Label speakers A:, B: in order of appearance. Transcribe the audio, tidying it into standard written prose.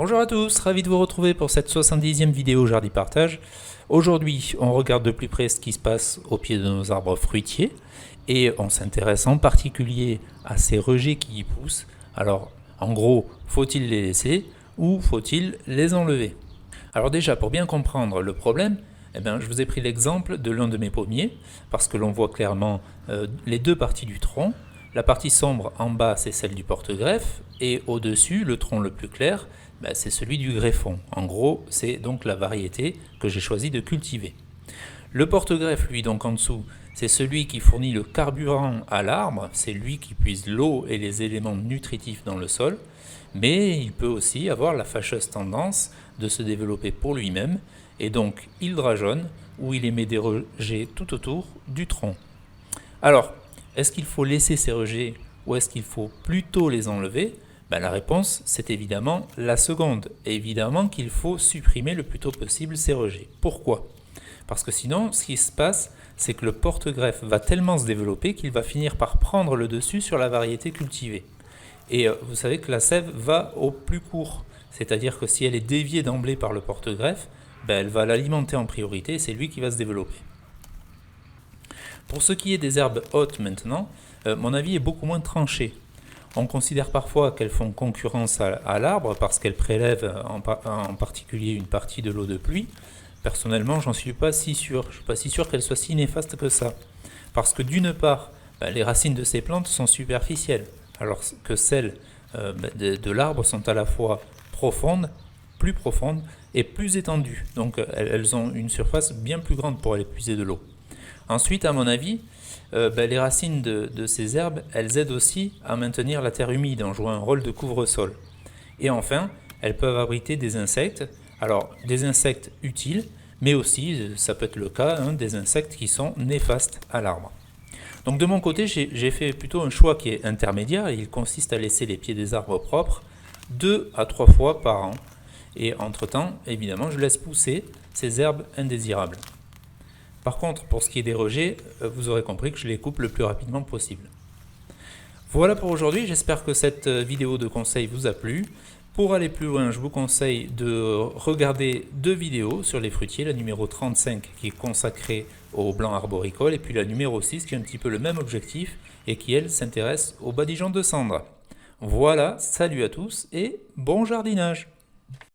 A: Bonjour à tous, ravi de vous retrouver pour cette 70e vidéo Jardi Partage. Aujourd'hui, on regarde de plus près ce qui se passe au pied de nos arbres fruitiers et on s'intéresse en particulier à ces rejets qui y poussent. Alors, en gros, faut-il les laisser ou faut-il les enlever? Alors déjà, pour bien comprendre le problème, je vous ai pris l'exemple de l'un de mes pommiers parce que l'on voit clairement les deux parties du tronc. La partie sombre en bas, c'est celle du porte-greffe, et au-dessus, le tronc le plus clair, c'est celui du greffon. En gros, c'est donc la variété que j'ai choisi de cultiver. Le porte-greffe, lui, donc en dessous, c'est celui qui fournit le carburant à l'arbre, c'est lui qui puise l'eau et les éléments nutritifs dans le sol, mais il peut aussi avoir la fâcheuse tendance de se développer pour lui-même, et donc il drageonne, ou il émet des rejets tout autour du tronc. Alors, est-ce qu'il faut laisser ces rejets ou est-ce qu'il faut plutôt les enlever? La réponse, c'est évidemment la seconde. Évidemment qu'il faut supprimer le plus tôt possible ces rejets. Pourquoi? Parce que sinon, ce qui se passe, c'est que le porte-greffe va tellement se développer qu'il va finir par prendre le dessus sur la variété cultivée. Et vous savez que la sève va au plus court. C'est-à-dire que si elle est déviée d'emblée par le porte-greffe, elle va l'alimenter en priorité et c'est lui qui va se développer. Pour ce qui est des herbes hautes maintenant, mon avis est beaucoup moins tranché. On considère parfois qu'elles font concurrence à l'arbre parce qu'elles prélèvent en particulier une partie de l'eau de pluie. Personnellement, j'en suis pas si sûr. Je ne suis pas si sûr qu'elles soient si néfastes que ça. Parce que d'une part, les racines de ces plantes sont superficielles, alors que celles de l'arbre sont à la fois plus profondes et plus étendues. Donc elles ont une surface bien plus grande pour aller puiser de l'eau. Ensuite, à mon avis, les racines de ces herbes, elles aident aussi à maintenir la terre humide en jouant un rôle de couvre-sol. Et enfin, elles peuvent abriter des insectes, alors des insectes utiles, mais aussi, ça peut être le cas, des insectes qui sont néfastes à l'arbre. Donc de mon côté, j'ai fait plutôt un choix qui est intermédiaire, et il consiste à laisser les pieds des arbres propres 2 à 3 fois par an. Et entre-temps, évidemment, je laisse pousser ces herbes indésirables. Par contre, pour ce qui est des rejets, vous aurez compris que je les coupe le plus rapidement possible. Voilà pour aujourd'hui, j'espère que cette vidéo de conseil vous a plu. Pour aller plus loin, je vous conseille de regarder 2 vidéos sur les fruitiers, la numéro 35 qui est consacrée au blanc arboricole et puis la numéro 6 qui a un petit peu le même objectif et qui elle s'intéresse aux badigeons de cendre. Voilà, salut à tous et bon jardinage!